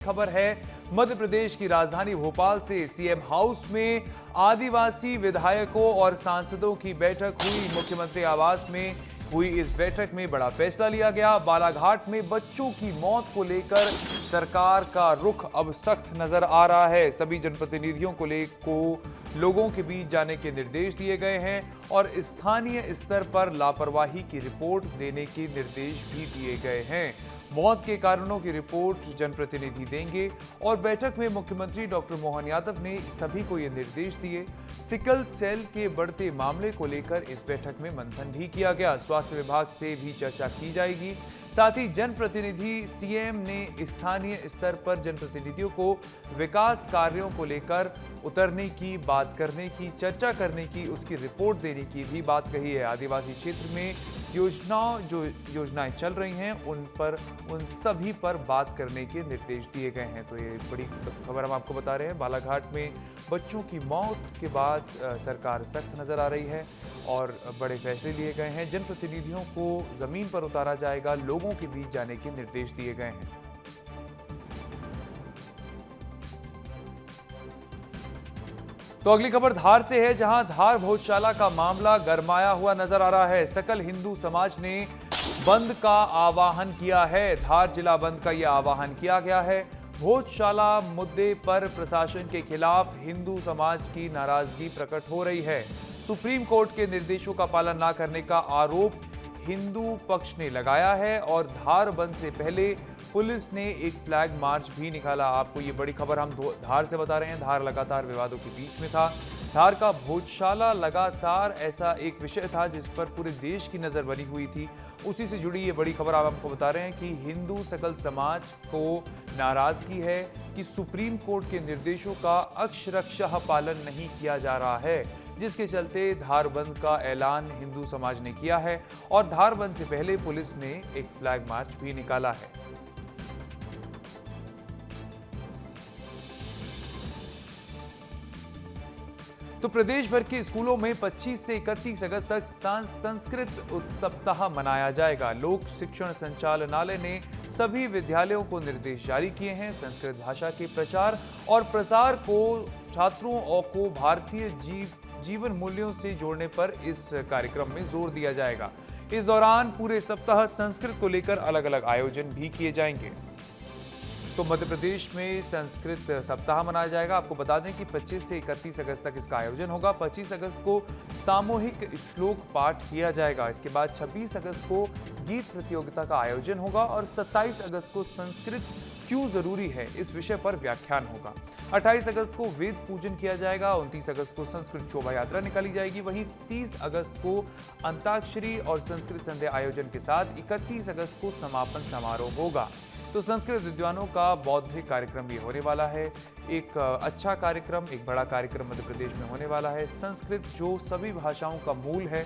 खबर है मध्य प्रदेश की राजधानी भोपाल से। सीएम हाउस में आदिवासी विधायकों और सांसदों की बैठक हुई। मुख्यमंत्री आवास में हुई इस बैठक में बड़ा फैसला लिया गया। बालाघाट में बच्चों की मौत को लेकर सरकार का रुख अब सख्त नजर आ रहा है। सभी जनप्रतिनिधियों को लोगों के बीच जाने के निर्देश दिए गए हैं और स्थानीय स्तर पर लापरवाही की रिपोर्ट देने के निर्देश भी दिए गए हैं। मौत के कारणों की रिपोर्ट जनप्रतिनिधि देंगे और बैठक में मुख्यमंत्री डॉक्टर मोहन यादव ने सभी को ये निर्देश दिए। सिकल सेल के बढ़ते मामले को लेकर इस बैठक में मंथन भी किया गया। स्वास्थ्य विभाग से भी चर्चा की जाएगी। साथ ही जनप्रतिनिधि सीएम ने स्थानीय स्तर पर जनप्रतिनिधियों को विकास कार्यों को लेकर उतरने की, बात करने की, चर्चा करने की, उसकी रिपोर्ट देने की भी बात कही है। आदिवासी क्षेत्र में योजनाएं चल रही हैं उन सभी पर बात करने के निर्देश दिए गए हैं। तो ये बड़ी खबर हम आपको बता रहे हैं। बालाघाट में बच्चों की मौत के बाद सरकार सख्त नजर आ रही है और बड़े फैसले लिए गए हैं। जनप्रतिनिधियों को जमीन पर उतारा जाएगा, लोगों के बीच जाने के निर्देश दिए गए हैं। तो अगली खबर धार से है, जहां धार भोजशाला का मामला गरमाया हुआ नजर आ रहा है। सकल हिंदू समाज ने बंद का आह्वान किया है। धार जिला बंद का यह आह्वान किया गया है। भोजशाला मुद्दे पर प्रशासन के खिलाफ हिंदू समाज की नाराजगी प्रकट हो रही है। सुप्रीम कोर्ट के निर्देशों का पालन न करने का आरोप हिंदू पक्ष ने लगाया है और धार बंद से पहले पुलिस ने एक फ्लैग मार्च भी निकाला। आपको ये बड़ी खबर हम धार से बता रहे हैं। धार लगातार विवादों के बीच में था। धार का भोजशाला लगातार ऐसा एक विषय था जिस पर पूरे देश की नजर बनी हुई थी। उसी से जुड़ी ये बड़ी खबर आप आपको बता रहे हैं कि हिंदू सकल समाज को नाराजगी है कि सुप्रीम कोर्ट के निर्देशों का अक्षरशः पालन नहीं किया जा रहा है, जिसके चलते धार बंद का ऐलान हिंदू समाज ने किया है और धार बंद से पहले पुलिस ने एक फ्लैग मार्च भी निकाला है। तो प्रदेश भर के स्कूलों में 25 से 31 अगस्त तक संस्कृत सप्ताह मनाया जाएगा। लोक शिक्षण संचालनालय ने सभी विद्यालयों को निर्देश जारी किए हैं। संस्कृत भाषा के प्रचार और प्रसार को छात्रों को भारतीय जीवन मूल्यों से जोड़ने पर इस कार्यक्रम में जोर दिया जाएगा। इस दौरान पूरे सप्ताह संस्कृत को लेकर अलग अलग आयोजन भी किए जाएंगे। तो मध्य प्रदेश में संस्कृत सप्ताह मनाया जाएगा। आपको बता दें कि 25 से 31 अगस्त तक इसका आयोजन होगा। 25 अगस्त को सामूहिक श्लोक पाठ किया जाएगा। इसके बाद 26 अगस्त को गीत प्रतियोगिता का आयोजन होगा और 27 अगस्त को संस्कृत क्यों जरूरी है इस विषय पर व्याख्यान होगा। 28 अगस्त को वेद पूजन किया जाएगा। 29 अगस्त को संस्कृत शोभा यात्रा निकाली जाएगी। वहीं 30 अगस्त को अंताक्षरी और संस्कृत संध्या आयोजन के साथ 31 अगस्त को समापन समारोह होगा। तो संस्कृत विद्वानों का बौद्धिक कार्यक्रम भी होने वाला है। एक अच्छा कार्यक्रम, एक बड़ा कार्यक्रम मध्य प्रदेश में होने वाला है। संस्कृत जो सभी भाषाओं का मूल है,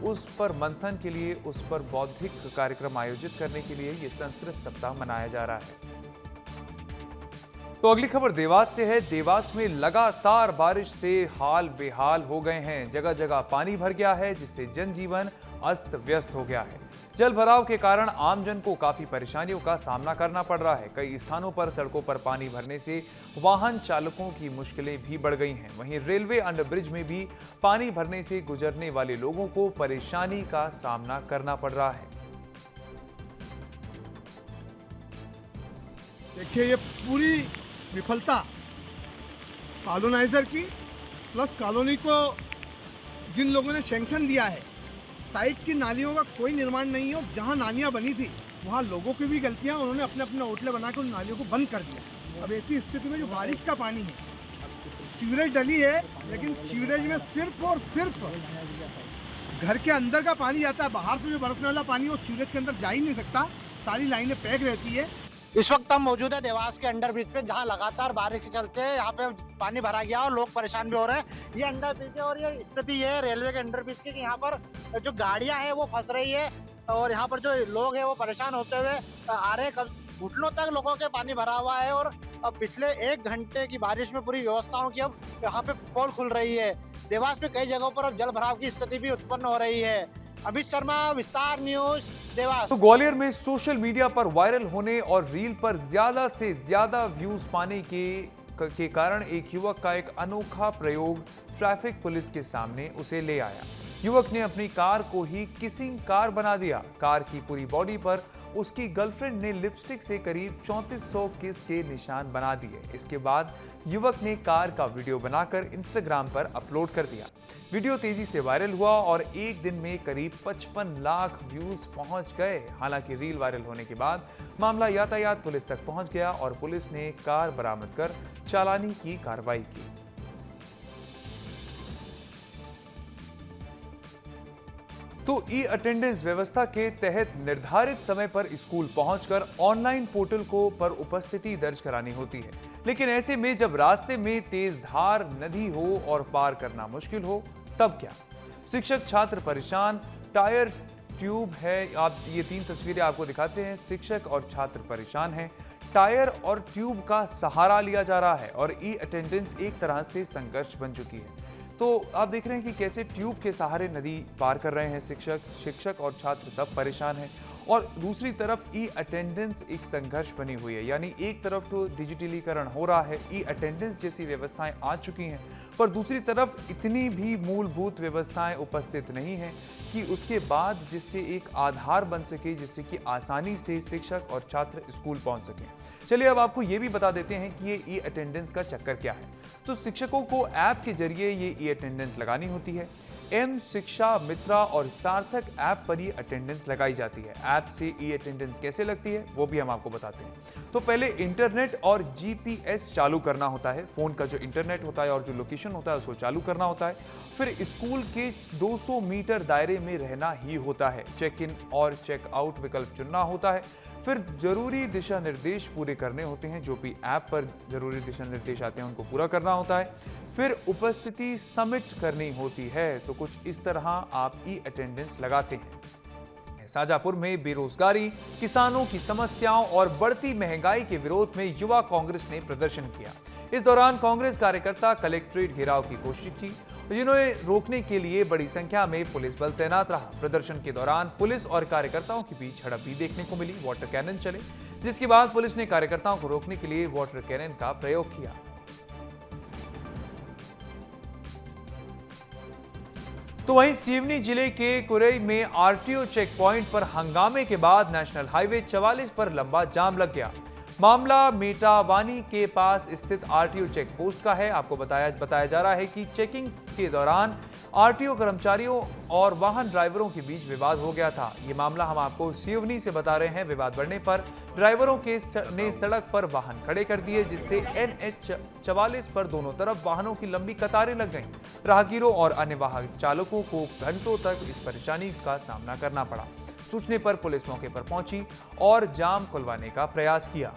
उस पर मंथन के लिए, उस पर बौद्धिक कार्यक्रम आयोजित करने के लिए ये संस्कृत सप्ताह मनाया जा रहा है। तो अगली खबर देवास से है। देवास में लगातार बारिश से हाल बेहाल हो गए हैं। जगह जगह पानी भर गया है, जिससे जनजीवन अस्त व्यस्त हो गया है। जल भराव के कारण आमजन को काफी परेशानियों का सामना करना पड़ रहा है। कई स्थानों पर सड़कों पर पानी भरने से वाहन चालकों की मुश्किलें भी बढ़ गई हैं। वहीं रेलवे अंडरब्रिज में भी पानी भरने से गुजरने वाले लोगों को परेशानी का सामना करना पड़ रहा है। देखिए, ये पूरी विफलता कॉलोनाइजर की प्लस कॉलोनी को जिन लोगों ने सैंक्शन दिया है, साइड की नालियों का कोई निर्माण नहीं हो। जहां नालियां बनी थी वहां लोगों की भी गलतियां, उन्होंने अपने अपने होटलें बना के उन नालियों को बंद कर दिया। अब ऐसी स्थिति में जो बारिश का पानी है, सीवरेज डली है, लेकिन सीवरेज में सिर्फ और सिर्फ घर के अंदर का पानी जाता है। बाहर से जो बरसने वाला पानी वो सीवरेज के अंदर जा ही नहीं सकता। सारी लाइनें पैक रहती है। इस वक्त हम मौजूद है देवास के अंडरब्रिज पे, जहां लगातार बारिश के चलते यहाँ पे पानी भरा गया और लोग परेशान भी हो रहे हैं। ये अंडरब्रिज है और ये स्थिति है रेलवे के अंडरब्रिज की, यहाँ पर जो गाड़ियां हैं वो फंस रही है और यहाँ पर जो लोग हैं वो परेशान होते हुए आ रहे हैं। घुटनों तक लोगों के पानी भरा हुआ है और अब पिछले 1 घंटे की बारिश में पूरी व्यवस्थाओं की अब यहाँ पे पोल खुल रही है। देवास में कई जगहों पर अब जल भराव की स्थिति भी उत्पन्न हो रही है। अमित शर्मा, विस्तार न्यूज, देवास। तो ग्वालियर में सोशल मीडिया पर वायरल होने और रील पर ज्यादा से ज्यादा व्यूज पाने के कारण एक युवक का एक अनोखा प्रयोग ट्रैफिक पुलिस के सामने उसे ले आया। युवक ने अपनी कार को ही किसिंग कार बना दिया। कार की पूरी बॉडी पर उसकी गर्लफ्रेंड ने लिपस्टिक से करीब 3400 किस के निशान बना दिए। इसके बाद युवक ने कार का वीडियो बनाकर इंस्टाग्राम पर अपलोड कर दिया। वीडियो तेजी से वायरल हुआ और एक दिन में करीब 55 लाख व्यूज पहुंच गए। हालांकि रील वायरल होने के बाद मामला यातायात पुलिस तक पहुंच गया और पुलिस ने कार बरामद कर चालानी की कार्रवाई की। तो ई अटेंडेंस व्यवस्था के तहत निर्धारित समय पर स्कूल पहुंचकर ऑनलाइन पोर्टल को पर उपस्थिति दर्ज करानी होती है। लेकिन ऐसे में जब रास्ते में तेज धार नदी हो और पार करना मुश्किल हो तब क्या? शिक्षक छात्र परेशान, टायर ट्यूब है। आप ये 3 तस्वीरें आपको दिखाते हैं। शिक्षक और छात्र परेशान हैं। टायर और ट्यूब का सहारा लिया जा रहा है और ई अटेंडेंस एक तरह से संघर्ष बन चुकी है। तो आप देख रहे हैं कि कैसे ट्यूब के सहारे नदी पार कर रहे हैं शिक्षक और छात्र सब परेशान हैं। और दूसरी तरफ ई अटेंडेंस एक संघर्ष बनी हुई है। यानी एक तरफ तो डिजिटलीकरण हो रहा है, ई अटेंडेंस जैसी व्यवस्थाएं आ चुकी हैं, पर दूसरी तरफ इतनी भी मूलभूत व्यवस्थाएं उपस्थित नहीं हैं कि उसके बाद जिससे एक आधार बन सके, जिससे कि आसानी से शिक्षक और छात्र स्कूल पहुंच सकें। चलिए अब आपको ये भी बता देते हैं कि ये ई अटेंडेंस का चक्कर क्या है। तो शिक्षकों को ऐप के जरिए ये ई अटेंडेंस लगानी होती है। एम शिक्षा मित्रा और सार्थक ऐप पर ही अटेंडेंस लगाई जाती है। ऐप से ई अटेंडेंस कैसे लगती है वो भी हम आपको बताते हैं। तो पहले इंटरनेट और जीपीएस चालू करना होता है। फोन का जो इंटरनेट होता है और जो लोकेशन होता है उसको चालू करना होता है। फिर स्कूल के 200 मीटर दायरे में रहना ही होता है। चेक इन और चेक आउट विकल्प चुनना होता है। फिर जरूरी दिशा निर्देश पूरे करने होते हैं। जो भी ऐप पर जरूरी दिशा निर्देश आते हैं उनको पूरा करना होता है। फिर उपस्थिति सबमिट करनी होती है। तो कुछ इस तरह आप ई अटेंडेंस लगाते हैं। शाजापुर में बेरोजगारी, किसानों की समस्याओं और बढ़ती महंगाई के विरोध में युवा कांग्रेस ने प्रदर्शन किया। इस दौरान कांग्रेस कार्यकर्ता कलेक्ट्रेट घेराव की कोशिश की, जिन्होंने रोकने के लिए बड़ी संख्या में पुलिस बल तैनात रहा। प्रदर्शन के दौरान पुलिस और कार्यकर्ताओं के बीच झड़प भी देखने को मिली। वाटर कैनन चले, जिसके बाद पुलिस ने कार्यकर्ताओं को रोकने के लिए वाटर कैनन का प्रयोग किया। तो वहीं सिवनी जिले के कुरई में आरटीओ चेक पॉइंट पर हंगामे के बाद नेशनल हाईवे 44 पर लंबा जाम लग गया। मामला मेटावानी के पास स्थित आरटीओ चेक पोस्ट का है। आपको बताया जा रहा है कि चेकिंग के दौरान आरटीओ कर्मचारियों और वाहन ड्राइवरों के बीच विवाद हो गया था। ये मामला हम आपको सिवनी से बता रहे हैं। विवाद बढ़ने पर ड्राइवरों ने सड़क पर वाहन खड़े कर दिए, जिससे NH 44 पर दोनों तरफ वाहनों की लंबी कतारें लग गईं। राहगीरों और अन्य वाहन चालकों को घंटों तक इस परेशानी का सामना करना पड़ा। सूचने पर पुलिस मौके पर पहुंची और जाम खुलवाने का प्रयास किया।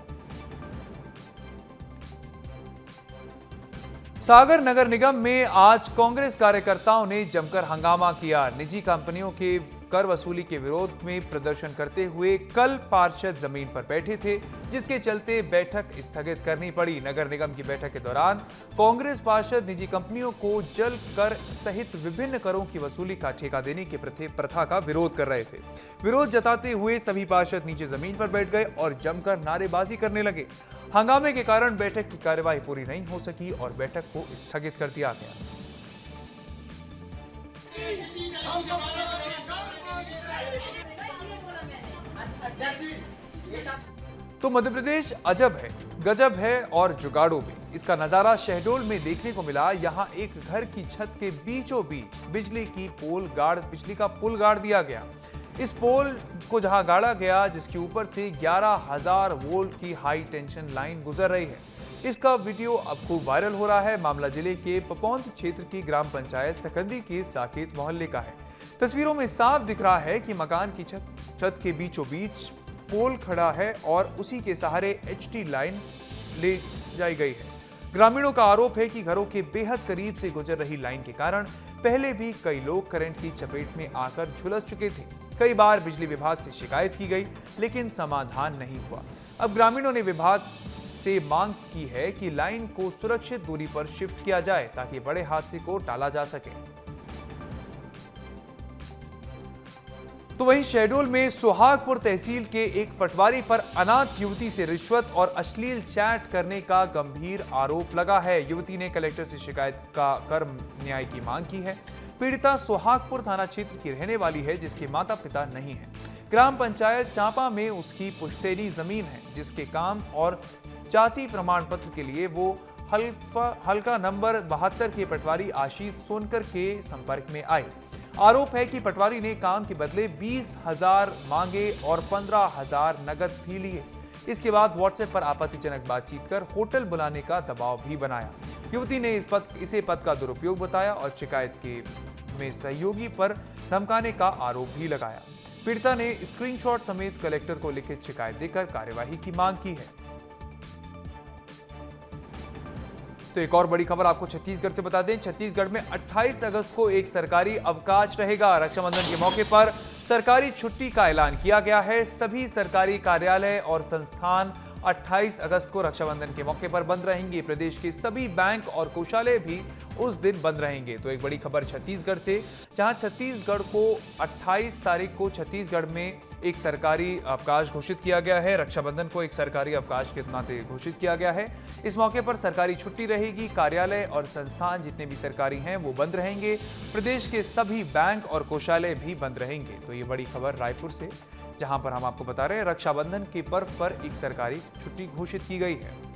सागर नगर निगम में आज कांग्रेस कार्यकर्ताओं ने जमकर हंगामा किया। निजी कंपनियों के कर वसूली के विरोध में प्रदर्शन करते हुए कल पार्षद जमीन पर बैठे थे, जिसके चलते बैठक स्थगित करनी पड़ी। नगर निगम की बैठक के दौरान कांग्रेस पार्षद निजी कंपनियों को जल कर सहित विभिन्न करों की वसूली का ठेका देने की प्रथा का विरोध कर रहे थे। विरोध जताते हुए सभी पार्षद नीचे जमीन पर बैठ गए और जमकर नारेबाजी करने लगे। हंगामे के कारण बैठक की कार्यवाही पूरी नहीं हो सकी और बैठक को स्थगित कर दिया गया। तो मध्य प्रदेश अजब है, गजब है और जुगाड़ू भी। इसका नजारा शहडोल में देखने को मिला। यहाँ एक घर की छत के बीचों बीच बिजली का पुल गाड़ दिया गया। इस पोल को जहां गाड़ा गया, जिसके ऊपर से 11,000 वोल्ट की हाई टेंशन लाइन गुजर रही है। इसका वीडियो अब खूब वायरल हो रहा है। मामला जिले के पपौंद क्षेत्र की ग्राम पंचायत सकंदी के साकेत मोहल्ले का है। तस्वीरों में साफ दिख रहा है कि मकान की छत के बीचों बीच पोल खड़ा है और उसी के सहारे HT लाइन ले जाई गई है। ग्रामीणों का आरोप है कि घरों के बेहद करीब से गुजर रही लाइन के कारण पहले भी कई लोग करंट की चपेट में आकर झुलस चुके थे। कई बार बिजली विभाग से शिकायत की गई, लेकिन समाधान नहीं हुआ। अब ग्रामीणों ने विभाग से मांग की है कि लाइन को सुरक्षित दूरी पर शिफ्ट किया जाए, ताकि बड़े हादसे को टाला जा सके। तो वहीं शहडोल में सुहागपुर तहसील के एक पटवारी पर अनाथ युवती से रिश्वत और अश्लील चैट करने का गंभीर आरोप लगा है। युवती ने कलेक्टर से शिकायत कर न्याय की मांग की है। पीड़िता सुहागपुर थाना क्षेत्र की रहने वाली है, जिसके माता पिता नहीं है। ग्राम पंचायत चांपा में उसकी पुश्तैनी जमीन है, जिसके काम और जाति प्रमाण पत्र के लिए वो हल्का नंबर 72 के पटवारी आशीष सोनकर के संपर्क में आए। आरोप है कि पटवारी ने काम के बदले 20,000 मांगे और 15,000 नगद भी लिए। इसके बाद व्हाट्सएप पर आपत्तिजनक बातचीत कर होटल बुलाने का दबाव भी बनाया। युवती ने इसे पद का दुरुपयोग बताया और शिकायत में सहयोगी पर धमकाने का आरोप भी लगाया। पीड़िता ने स्क्रीनशॉट समेत कलेक्टर को लिखित शिकायत देकर कार्यवाही की मांग की है। तो एक और बड़ी खबर आपको छत्तीसगढ़ से बता दें। छत्तीसगढ़ में 28 अगस्त को एक सरकारी अवकाश रहेगा। रक्षाबंधन के मौके पर सरकारी छुट्टी का ऐलान किया गया है। सभी सरकारी कार्यालय और संस्थान 28 अगस्त को रक्षाबंधन के मौके पर बंद रहेंगे। प्रदेश के सभी बैंक और कोषालय भी उस दिन बंद रहेंगे। तो एक बड़ी खबर छत्तीसगढ़ से, जहां छत्तीसगढ़ को 28 तारीख को छत्तीसगढ़ में एक सरकारी अवकाश घोषित किया गया है। रक्षाबंधन को एक सरकारी अवकाश के नाते घोषित किया गया है। इस मौके पर सरकारी छुट्टी रहेगी। कार्यालय और संस्थान जितने भी सरकारी हैं वो बंद रहेंगे। प्रदेश के सभी बैंक और कोषालय भी बंद रहेंगे। तो ये बड़ी खबर रायपुर से, जहां पर हम आपको बता रहे हैं रक्षाबंधन के पर्व पर एक सरकारी छुट्टी घोषित की गई है।